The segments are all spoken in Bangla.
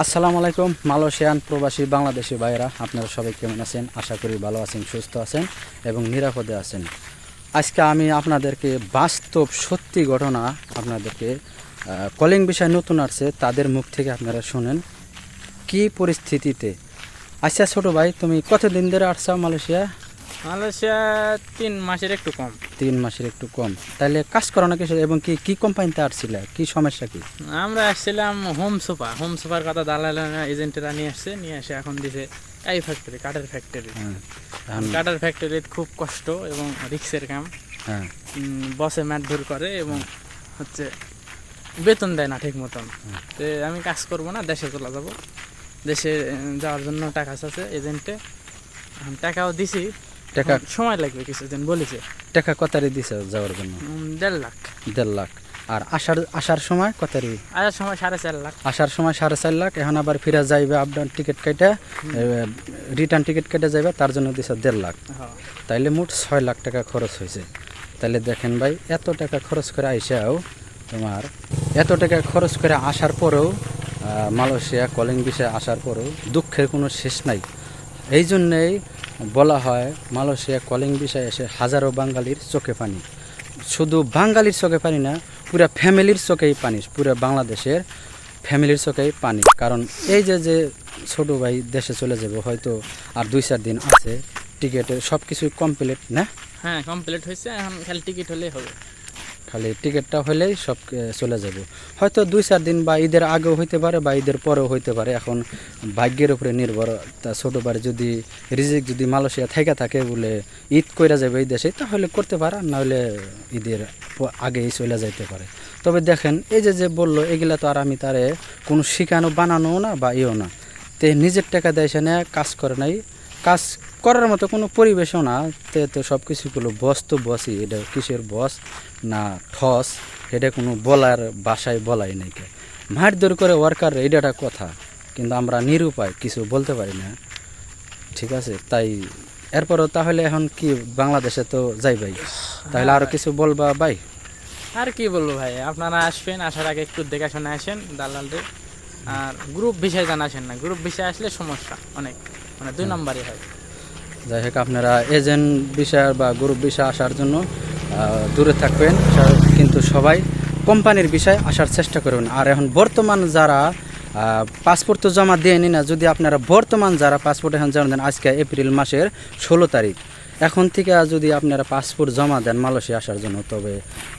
আসসালামু আলাইকুম মালয়েশিয়ান প্রবাসী বাংলাদেশি ভাইয়েরা, আপনারা সবাই কেমন আছেন? আশা করি ভালো আছেন, সুস্থ আছেন এবং নিরাপদে আছেন। আজকে আমি আপনাদেরকে বাস্তব সত্যি ঘটনা আপনাদেরকে কলিং বিষয় নতুন আসছে তাদের মুখ থেকে আপনারা শুনেন কি পরিস্থিতিতে। আচ্ছা ছোটো ভাই, তুমি কতদিন ধরে আসছো মালয়েশিয়া? মালয়েশিয়া 3 মাসের একটু কম। 3 মাসের একটু কম। তাহলে কাজ করো না কিছু, এবং কি কি কোম্পানিতে আসছিলে, কি সমস্যা কি? আমরা আসছিলাম হোম সোফার কথা দালাল এজেন্টরা নিয়ে এসে এখন দিছে এই ফ্যাক্টরি, কাঠের ফ্যাক্টরি। কাঠের ফ্যাক্টরি খুব কষ্ট এবং রিক্সের কাম। হ্যাঁ, বসে মারধর করে এবং হচ্ছে বেতন দেয় না ঠিক মতন। তো আমি কাজ করব না, দেশে চলে যাব। দেশে যাওয়ার জন্য টাকা আছে এজেন্টে, টাকাও দিছি। টাকা সময় লাগবে কিছুদিন বলেছে। টাকা কতারি দিছে যাওয়ার জন্য? 1.5 লাখ। 1.5 লাখ। আর আসার সময় কতারি? আসার সময় 4.5 লাখ। আসার সময় 4.5 লাখ। এখন আবার ফিরে যাইবে, আপডাউন টিকিট কেটে রিটার্ন টিকিট কেটে যাইবে, তার জন্য দিছে 1.5 লাখ। তাইলে মোট 6 লাখ টাকা খরচ হয়েছে। তাহলে দেখেন ভাই, এত টাকা খরচ করে আইসাও তোমার এত টাকা খরচ করে আসার পরেও মালয়েশিয়া কলিং বিষয়ে আসার পরেও দুঃখের কোনো শেষ নাই। এই জন্যেই বলা হয় মালয়েশিয়া কলিং বিষয়ে এসে হাজারো বাঙালির চোখে পানি। শুধু বাঙালির চোখে পানি না, পুরা ফ্যামিলির চোখেই পানি, পুরো বাংলাদেশের ফ্যামিলির চোখেই পানি। কারণ এই যে ছোটো ভাই দেশে চলে যাবে, হয়তো আর 2-4 দিন আছে, টিকিটের সব কিছুই কমপ্লিট না? হ্যাঁ, কমপ্লিট হয়েছে, এখন খালি টিকিট হলেই হবে। খালি টিকিটটা হলেই সব চলে যাবে। হয়তো 2-4 দিন বা ঈদের আগেও হইতে পারে বা ঈদের পরেও হইতে পারে, এখন ভাগ্যের উপরে নির্ভর। তা ছোটো ভাই যদি রিজিক যদি মালয়েশিয়া থেকে থাকে বলে ঈদ কইরা যাবে এই দেশে, তাহলে করতে পারে, না হলে ঈদের আগেই চলে যাইতে পারে। তবে দেখেন এই যে বললো, এগুলা তো আর আমি তারে কোনো শিখানো বানানো না বা ইও না, তে নিজের টাকা দেয় সে না, কাজ করে নাই, কাজ করার মতো কোনো পরিবেশও না। তো সব কিছুগুলো বস তো বসই, এটা কিসের বস না ঠস, এটা কোনো বলার বাসায় বলাই নাই। কে মারধর করে ওয়ার্কার, এটা কথা, কিন্তু আমরা নিরুপায়, কিছু বলতে পারি না। ঠিক আছে, তাই এরপরও তাহলে এখন কি বাংলাদেশে তো যাই ভাই, তাহলে আরও কিছু বলবা ভাই? আর কি বলবো ভাই, আপনারা আসবেন, আসার আগে একটু দেখাশোনা আসেন দালালদের। আর গ্রুপ বিষয় জানা আসেন না, গ্রুপ বিষয় আসলে সমস্যা অনেক, মানে 2 নম্বরই হয়। যাই হোক, আপনারা এজেন্ট বিষয় বা গ্রুপ বিষয় আসার জন্য দূরে থাকবেন, কিন্তু সবাই কোম্পানির বিষয়ে আসার চেষ্টা করবেন। আর এখন বর্তমান যারা পাসপোর্ট তো জমা দেয়নি না, যদি আপনারা বর্তমান যারা পাসপোর্ট এখন জমা দেন, আজকে এপ্রিল মাসের 16 তারিখ, এখন থেকে যদি আপনারা পাসপোর্ট জমা দেন মালয়েশিয়া আসার জন্য, তবে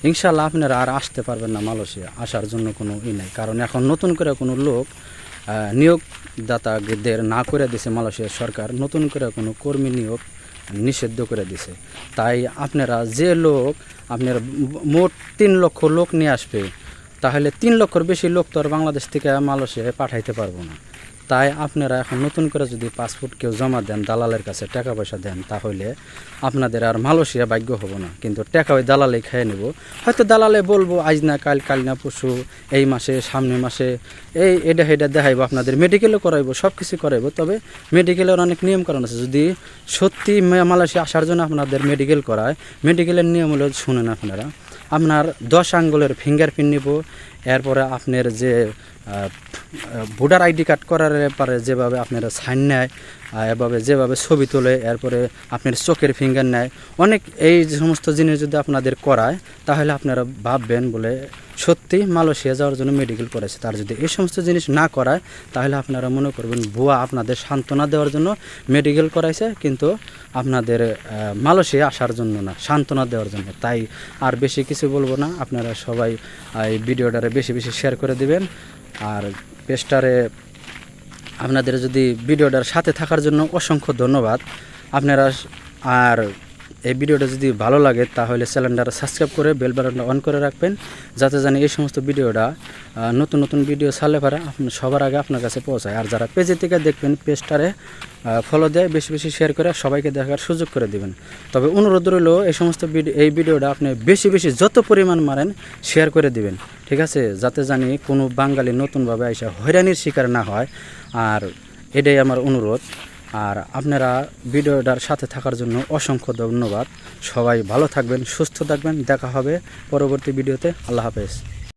ইনশাল্লাহ আপনারা আর আসতে পারবেন না মালয়েশিয়া আসার জন্য, কোনো নাই। কারণ এখন নতুন করে কোনো লোক নিয়োগদাতাদের না করে দিছে মালয়েশিয়ার সরকার, নতুন করে কোনো কর্মী নিয়োগ নিষিদ্ধ করে দিছে। তাই আপনারা যে লোক আপনার মোট 3 লক্ষ লোক নিয়ে আসবে, তাহলে 3 লক্ষর বেশি লোক তো আর বাংলাদেশ থেকে মালয়েশিয়ায় পাঠাইতে পারবো না। তাই আপনারা এখন নতুন করে যদি পাসপোর্ট কেউ জমা দেন, দালালের কাছে টাকা পয়সা দেন, তাহলে আপনাদের আর মালয়েশিয়া ভাগ্য হবো না, কিন্তু টাকা ওই দালালে খেয়ে নেব। হয়তো দালালে বলবো আজ না কাল, কাল না পরশু, এই মাসে, সামনের মাসে এটা দেখাইবো, আপনাদের মেডিকেলও করাইবো, সব কিছু করাইবো। তবে মেডিকেলের অনেক নিয়মকানুন আছে। যদি সত্যি মালয়েশিয়া আসার জন্য আপনাদের মেডিকেল করায়, মেডিকেলের নিয়ম হলো শুনেন আপনারা, আপনার 10 আঙ্গুলের ফিঙ্গারপ্রিন্ট নিব, এরপরে আপনার যে ভোটার আইডি কার্ড করার পরে যেভাবে আপনারা সাইন নেয়, এভাবে যেভাবে ছবি তোলে, এরপরে আপনার চোখের ফিঙ্গার নেয়, অনেক এই সমস্ত জিনিস যদি আপনাদের করায়, তাহলে আপনারা ভাববেন বলে সত্যি মালয়েশিয়া যাওয়ার জন্য মেডিকেল করেছে। তার যদি এই সমস্ত জিনিস না করায়, তাহলে আপনারা মনে করবেন ভুয়া আপনাদের সান্ত্বনা দেওয়ার জন্য মেডিকেল করাইছে, কিন্তু আপনাদের মালয়েশিয়া আসার জন্য না, সান্ত্বনা দেওয়ার জন্য। তাই আর বেশি কিছু বলবো না, আপনারা সবাই এই ভিডিওটারে বেশি বেশি শেয়ার করে দিবেন। আর পেজটারে আপনাদের যদি ভিডিওটার সাথে থাকার জন্য অসংখ্য ধন্যবাদ আপনারা। আর এই ভিডিওটা যদি ভালো লাগে, তাহলে চ্যানেলটা সাবস্ক্রাইব করে বেল বাটনটা অন করে রাখবেন, যাতে জানি এই সমস্ত ভিডিওটা নতুন নতুন ভিডিও ছাড়লে পারে আপনি সবার আগে আপনার কাছে পৌঁছায়। আর যারা পেজে থেকে দেখবেন, পেজটারে ফলো দেয়, বেশি বেশি শেয়ার করে সবাইকে দেখার সুযোগ করে দিবেন। তবে অনুরোধ রইল, এই সমস্ত এই ভিডিওটা আপনি বেশি বেশি যত পরিমাণ মারেন শেয়ার করে দিবেন, ঠিক আছে? যাতে জানি কোনো বাঙালি নতুনভাবে আইসা হয়রানির শিকার না হয়। আর এটাই আমার অনুরোধ। আর আপনারা ভিডিওটার সাথে থাকার জন্য অসংখ্য ধন্যবাদ। সবাই ভালো থাকবেন, সুস্থ থাকবেন, দেখা হবে পরবর্তী ভিডিওতে। আল্লাহ হাফেজ।